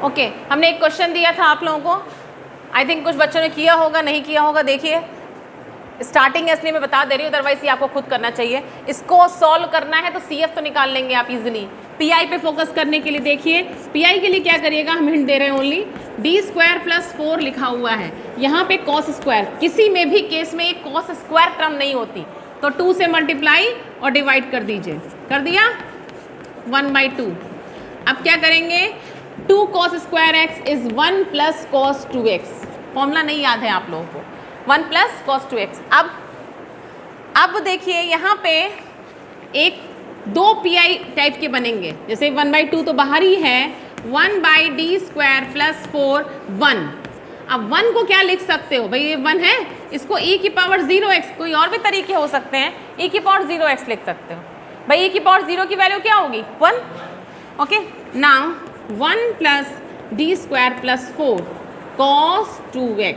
Okay हमने एक question दिया था आप लोगों को, आई थिंक कुछ बच्चों ने किया होगा, नहीं किया होगा। देखिए स्टार्टिंग है इसलिए मैं बता दे रही हूँ, अदरवाइज ये आपको खुद करना चाहिए। इसको सॉल्व करना है तो CF तो निकाल लेंगे आप इजीली। PI पे फोकस करने के लिए देखिए, PI के लिए क्या करिएगा, हम हिंट दे रहे हैं ओनली, d² + 4 लिखा हुआ है, यहाँ पे cos², किसी में भी केस में एक cos² टर्म नहीं होती, तो 2 से मल्टीप्लाई और डिवाइड कर दीजिए। कर दिया 1/2। अब क्या करेंगे, 2 cos² x is 1 + cos 2x। Formula नहीं याद है आप लोगों को, 1 + cos 2x। अब देखिए यहाँ पे एक 2 PI टाइप के बनेंगे, जैसे 1/2 तो बाहर ही है, 1/d² + 4 1। अब 1 को क्या लिख सकते हो भाई, ये 1 है, इसको e⁻0x, कोई और भी तरीके हो सकते हैं, e⁻0x लिख सकते हो भाई। e⁻0 की वैल्यू क्या होगी 1। Okay now 1 + d² + 4 cos 2x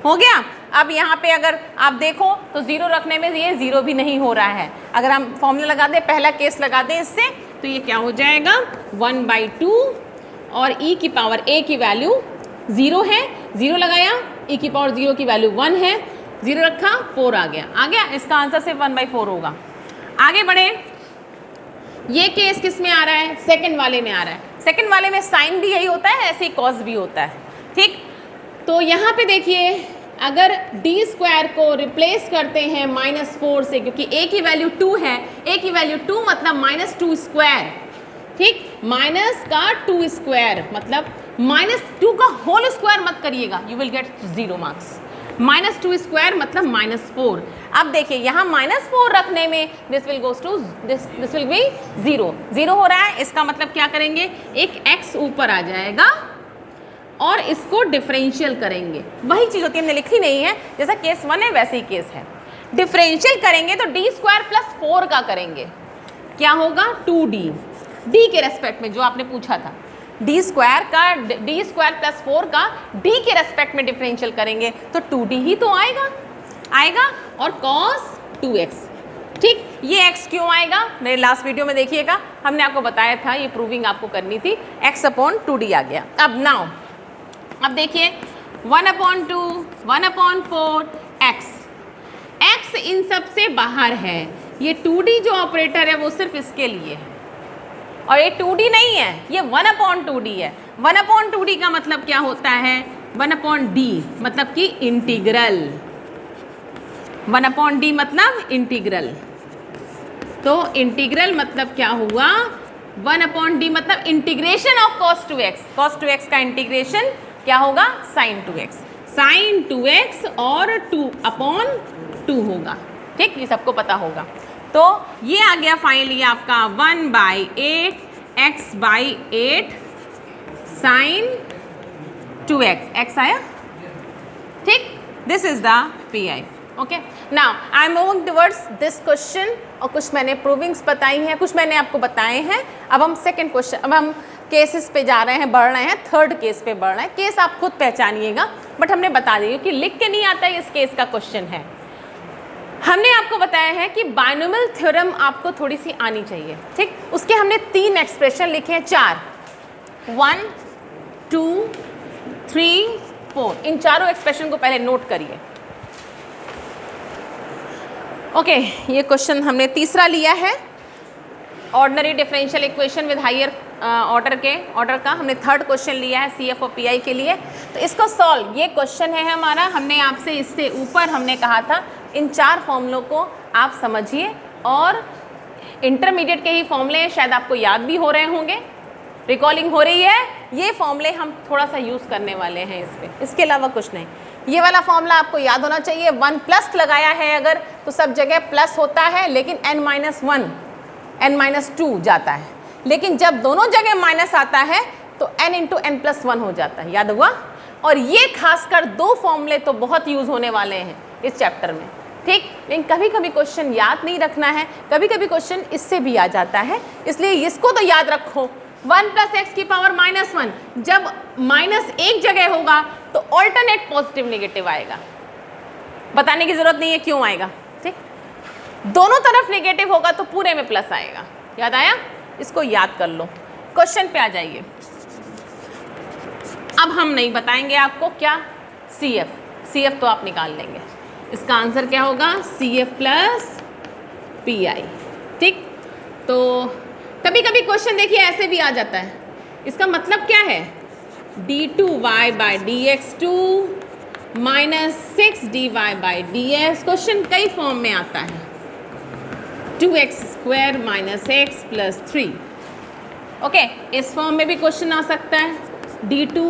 हो गया। अब यहाँ पे अगर आप देखो तो 0 रखने में ये 0 भी नहीं हो रहा है। अगर हम फॉर्मूला लगा दें, पहला केस लगा दें इससे, तो ये क्या हो जाएगा 1/2 और e की पावर a की वैल्यू 0 है, 0 लगाया, e की पावर 0 की वैल्यू 1 है, 0 रखा 4 आ गया। इसका आंसर सिर्फ 1/4 होगा। आगे बढ़े, ये केस किस में आ रहा है, सेकंड वाले में आ रहा है। सेकंड वाले में साइन भी यही होता है, ऐसे ही कॉस भी होता है, ठीक। तो यहाँ पे देखिए अगर d² को रिप्लेस करते हैं -4 से, क्योंकि a की वैल्यू 2 है, a की वैल्यू 2 मतलब -2², ठीक, माइनस का 2² मतलब -2 का होल स्क्वायर मत करिएगा, यू विल गेट 0 मार्क्स। -2² मतलब -4। अब देखिए यहाँ -4 रखने में this will goes to this will be 0 हो रहा है। इसका मतलब क्या करेंगे, एक x ऊपर आ जाएगा और इसको डिफरेंशियल करेंगे, वही चीज़ होती है, हमने लिखी नहीं है, जैसा केस 1 है वैसे ही केस है। डिफरेंशियल करेंगे तो d² + 4 का करेंगे, क्या होगा 2d, d के रेस्पेक्ट में जो आपने पूछा था, d² + 4 का d के रेस्पेक्ट में डिफरेंशियल करेंगे तो 2d ही तो आएगा और cos 2x, ठीक। ये x क्यों आएगा, मेरे लास्ट वीडियो में देखिएगा, हमने आपको बताया था, ये प्रूविंग आपको करनी थी, x/2d आ गया। अब देखिए 1/2 1/4 x इन सब से बाहर है, ये 2d जो ऑपरेटर है वो सिर्फ इसके लिए है, और ये 2d नहीं है, ये 1/2d है। 1/2d का मतलब क्या होता है, 1/d मतलब कि इंटीग्रल, 1/d मतलब इंटीग्रल, तो इंटीग्रल मतलब क्या हुआ, 1/d मतलब integration of cos 2x, cos 2x का इंटीग्रेशन क्या होगा sin 2x, sin 2x और 2/2 होगा, ठीक, ये सबको पता होगा। तो ये आ गया फाइनली आपका 1/8 x/8 sin 2x, x आया, ठीक। This is the PI। Okay now I am moving towards this question, और कुछ मैंने प्रूविंग्स बताई हैं, कुछ मैंने आपको बताए हैं। अब हम सेकंड क्वेश्चन, अब हम केसेस पे जा रहे हैं, बढ़ रहे हैं, थर्ड केस पे बढ़ रहे हैं। केस आप खुद पहचानिएगा, बट हमने बता दिया कि लिख के नहीं आता है, इस केस का क्वेश्चन है। हमने आपको बताया है कि बायनोमियल थ्योरम आपको थोड़ी सी आनी चाहिए, ठीक। उसके हमने 3 एक्सप्रेशन लिखे हैं, 4, 1 2 3 4, इन चारों एक्सप्रेशन को पहले नोट करिए। ओके ये क्वेश्चन हमने तीसरा लिया है, ordinary differential equation with higher order का हमने थर्ड क्वेश्चन लिया है CF और PI के लिए। तो इसको सॉल्व, ये क्वेश्चन है हमारा, हमने आपसे इससे ऊपर हमने कहा था इन 4 फॉर्मूलों को आप समझिए, और इंटरमीडिएट के ही फॉर्मूले हैं, शायद आपको याद भी हो रहे होंगे, रिकॉलिंग हो रही है। ये फॉर्मूले हम थोड़ा सा यूज़ करने वाले हैं इस पर, इसके अलावा कुछ नहीं। ये वाला फॉर्मूला आपको याद होना चाहिए, 1+ लगाया है अगर तो सब जगह प्लस होता है, लेकिन n-1 n-2 जाता है, लेकिन जब दोनों जगह माइनस आता है तो n × n+1 हो जाता है, याद हुआ। और ये खासकर 2 फॉर्मूले तो बहुत यूज़ होने वाले हैं इस चैप्टर में, ठीक। लेकिन कभी कभी क्वेश्चन याद नहीं रखना है, कभी कभी क्वेश्चन इससे भी आ जाता है, इसलिए इसको तो याद रखो। 1 + x की पावर -1, जब माइनस एक जगह होगा तो ऑल्टरनेट पॉजिटिव नेगेटिव आएगा, बताने की जरूरत नहीं है क्यों आएगा, ठीक। दोनों तरफ नेगेटिव होगा तो पूरे में प्लस आएगा, याद आया, इसको याद कर लो। क्वेश्चन पे आ जाइए। अब हम नहीं बताएंगे आपको क्या, CF, CF तो आप निकाल लेंगे। इसका आंसर क्या होगा, CF प्लस PI। ठीक, तो कभी कभी क्वेश्चन देखिए ऐसे भी आ जाता है, इसका मतलब क्या है, d2y by dx2 minus 6dy by dx। Question कई फॉर्म में आता है, 2x square minus x plus 3। Okay, इस फॉर्म में भी क्वेश्चन आ सकता है, d2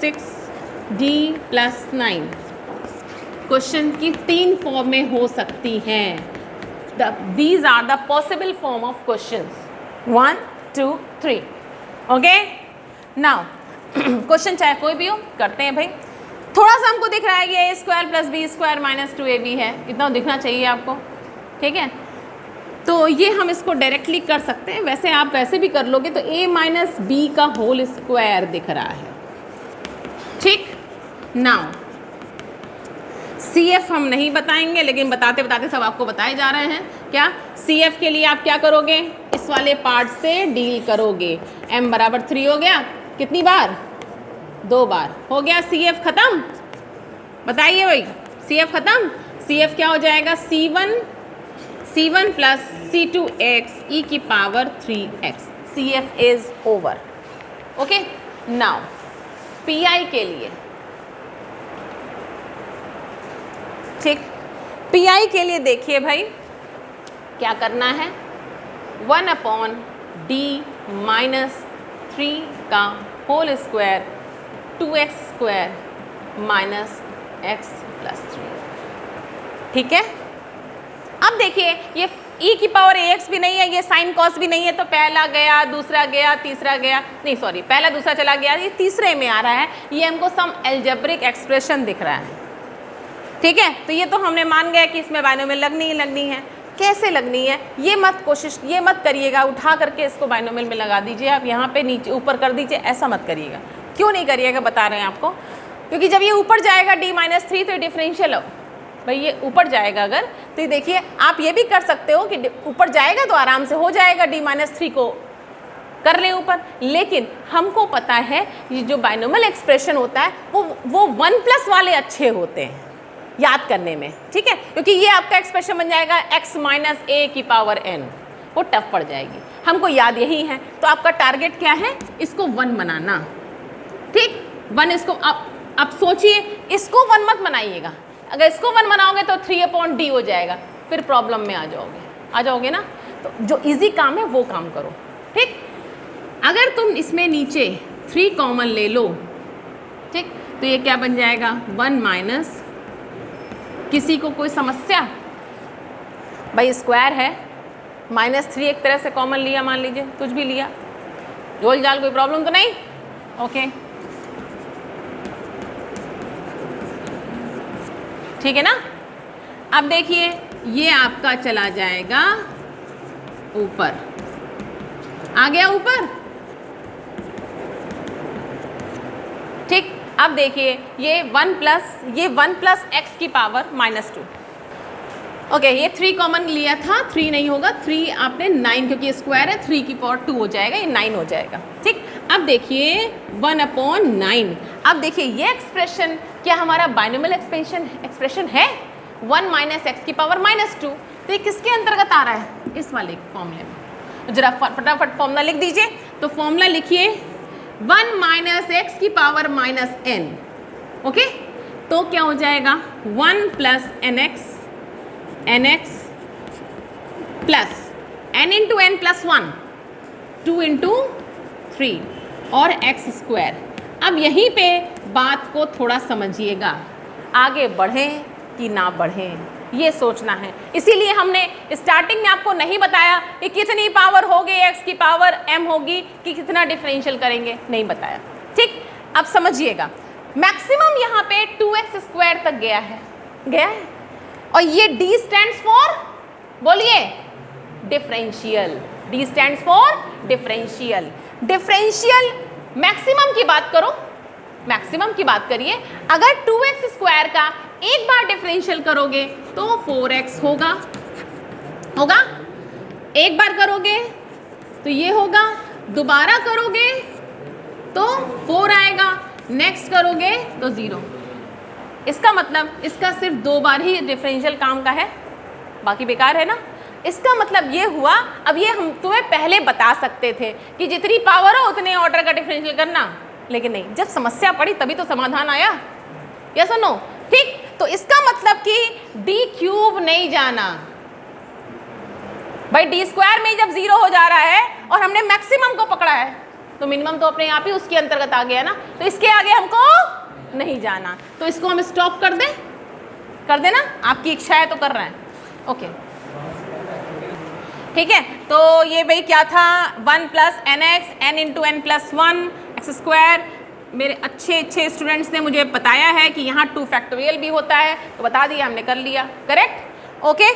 6d प्लस 9। क्वेश्चन की 3 फॉर्म में हो सकती हैं। These are the possible form of questions, 1 2 3। Okay, now question चाहे कोई भी हो, करते हैं भाई। थोड़ा सा हमको दिख रहा है कि a square plus B square minus 2ab है, इतना दिखना चाहिए आपको। ठीक है, तो ये हम इसको डायरेक्टली कर सकते हैं, वैसे आप वैसे भी कर लोगे तो a माइनस बी का होल स्क्वायर दिख रहा है। ठीक, नाउ CF हम नहीं बताएंगे, लेकिन बताते बताते सब आपको बताए जा रहे हैं। क्या CF के लिए आप क्या करोगे, इस वाले पार्ट से डील करोगे। m बराबर 3 हो गया, कितनी बार, 2 बार हो गया। CF खत्म, बताइए भाई, CF खत्म। CF क्या हो जाएगा, C1 प्लस C2x e की power 3x। CF is over. Okay, now PI के लिए, ठीक, PI के लिए देखिए भाई क्या करना है, 1/d माइनस 3 का whole square 2x square minus x plus 3। ठीक है, अब देखिए ये e की पावर ax भी नहीं है, ये साइन कॉस भी नहीं है, तो पहला गया, दूसरा गया, तीसरा गया, नहीं सॉरी, पहला दूसरा चला गया, ये तीसरे में आ रहा है। ये हमको सम एल्जेब्रिक एक्सप्रेशन दिख रहा है। ठीक है, तो ये तो हमने मान गया कि इसमें बाइनोमियल लगनी है। कैसे लगनी है ये मत करिएगा, उठा करके इसको बाइनोमियल में लगा दीजिए, आप यहाँ पे नीचे ऊपर कर दीजिए, ऐसा मत करिएगा। क्यों नहीं करिएगा, बता रहे हैं आपको, क्योंकि जब ये ऊपर जाएगा d माइनस 3 तो डिफरेंशियल हो भाई, ये ऊपर जाएगा अगर, तो देखिए आप ये भी कर सकते हो कि ऊपर जाएगा तो आराम से हो जाएगा, d माइनस 3 को कर लें ऊपर। लेकिन हमको पता है ये जो बाइनोमियल एक्सप्रेशन होता है वो 1+ वाले अच्छे होते हैं याद करने में। ठीक है, क्योंकि ये आपका एक्सप्रेशन बन जाएगा x माइनस a की पावर n, वो टफ पड़ जाएगी, हमको याद यही है। तो आपका टारगेट क्या है, इसको 1 बनाना। ठीक, 1 इसको अब सोचिए, इसको 1 मत बनाइएगा, अगर इसको 1 बनाओगे तो 3/d हो जाएगा, फिर प्रॉब्लम में आ जाओगे ना। तो जो इजी काम है वो काम करो। ठीक, अगर तुम इसमें नीचे 3 कॉमन ले लो, ठीक, तो ये क्या बन जाएगा, 1 माइनस, किसी को कोई समस्या, भाई स्क्वायर है, -3 एक तरह से कॉमन लिया, मान लीजिए कुछ भी लिया, जोल जाल, कोई प्रॉब्लम तो नहीं। ओके, ठीक है ना। अब देखिए ये आपका चला जाएगा ऊपर, आ गया ऊपर। ठीक, अब देखिए ये 1 प्लस x की पावर -2। ओके, ये 3 कॉमन लिया था, 3 नहीं होगा, 3 आपने 9, क्योंकि ये स्क्वायर है, 3 की पावर 2 हो जाएगा, ये 9 हो जाएगा। ठीक, अब देखिए 1/9। अब देखिए ये एक्सप्रेशन क्या हमारा बाइनोमियल एक्सप्रेशन है, 1 माइनस एक्स की पावर -2। तो ये किसके अंतर्गत आ रहा है, इस वाले फॉर्मूले में। जरा फटाफट फॉर्मूला लिख दीजिए। तो फॉर्मूला लिखिए 1 माइनस एक्स की पावर -n। ओके, तो क्या हो जाएगा, 1 plus nx plus n into n plus 1, 2 into 3 और x स्क्वायर। अब यहीं पे बात को थोड़ा समझिएगा, आगे बढ़ें कि ना बढ़ें ये सोचना है। इसीलिए हमने स्टार्टिंग में आपको नहीं बताया कि कितनी पावर होगी, x की पावर m होगी, कि कितना डिफरेंशियल करेंगे, नहीं बताया। ठीक, अब समझिएगा, मैक्सिमम यहाँ पे 2x स्क्वायर तक गया है और ये d स्टैंड्स फॉर, बोलिए, differential. d stands for differential. Differential maximum की बात करो, मैक्सिमम की बात करिए। अगर 2x स्क्वायर का एक बार डिफरेंशियल करोगे तो 4x होगा, एक बार करोगे तो ये होगा, दोबारा करोगे तो 4 आएगा, नेक्स्ट करोगे तो 0। इसका मतलब इसका सिर्फ 2 बार ही डिफरेंशियल काम का है, बाकी बेकार है ना। इसका मतलब ये हुआ, अब ये हम तुम्हें पहले बता सकते थे कि जितनी पावर हो उतने ऑर्डर का डिफरेंशियल करना, लेकिन नहीं, जब समस्या पड़ी तभी तो समाधान आया। यस और नो? ठीक, तो इसका मतलब कि डी क्यूब नहीं जाना भाई, डी स्क्वायर में जब 0 हो जा रहा है और हमने मैक्सिमम को पकड़ा है तो मिनिमम तो अपने आप ही उसके अंतर्गत आ गया ना, तो इसके आगे हमको नहीं जाना, तो इसको हम स्टॉप कर दें, कर देना, आपकी इच्छा है तो कर रहे हैं। ओके ठीक है, तो ये भाई क्या था, 1 + nx n × n + 1 x²। मेरे अच्छे स्टूडेंट्स ने मुझे बताया है कि यहाँ 2 फैक्टोरियल भी होता है, तो बता दिया हमने, कर लिया, करेक्ट। ओके,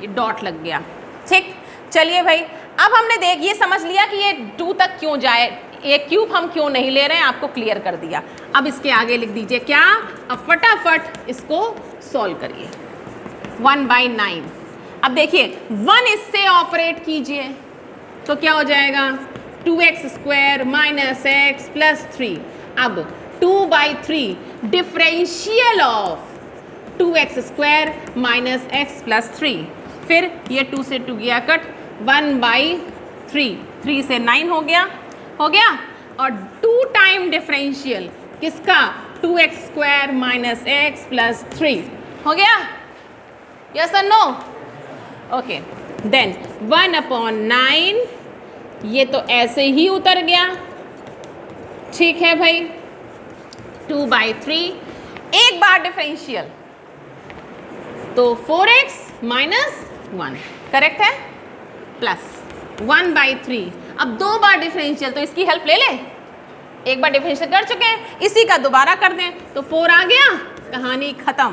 ये डॉट लग गया, ठीक। चलिए भाई, अब हमने ये समझ लिया कि ये 2 तक क्यों जाए, ये क्यूब हम क्यों नहीं ले रहे हैं, आपको क्लियर कर दिया। अब इसके आगे लिख दीजिए क्या, अब फटाफट इसको सॉल्व करिए। 1/9, अब देखिए 1 इससे ऑपरेट कीजिए तो क्या हो जाएगा, 2x² - x + 3। अब 2/3 डिफरेंशियल ऑफ 2x² - x + 3, फिर ये 2 से 2 गया कट, 1/3, 3 से 9 हो गया, और 2 टाइम डिफरेंशियल किसका, 2x² - x + 3 हो गया। यस और नो? ओके, देन 1/9, ये तो ऐसे ही उतर गया, ठीक है भाई। 2/3, एक बार डिफरेंशियल तो 4x - 1, करेक्ट है, प्लस 1/3, अब 2 बार डिफरेंशियल तो इसकी हेल्प ले ले, एक बार डिफरेंशियल कर चुके हैं, इसी का दोबारा कर दें तो 4 आ गया, कहानी खत्म।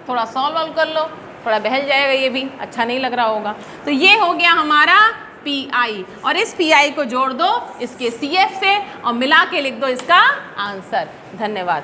थोड़ा सॉल्व कर लो, थोड़ा बहल जाएगा, ये भी अच्छा नहीं लग रहा होगा। तो ये हो गया हमारा PI, और इस PI को जोड़ दो इसके CF से और मिला के लिख दो इसका आंसर। धन्यवाद।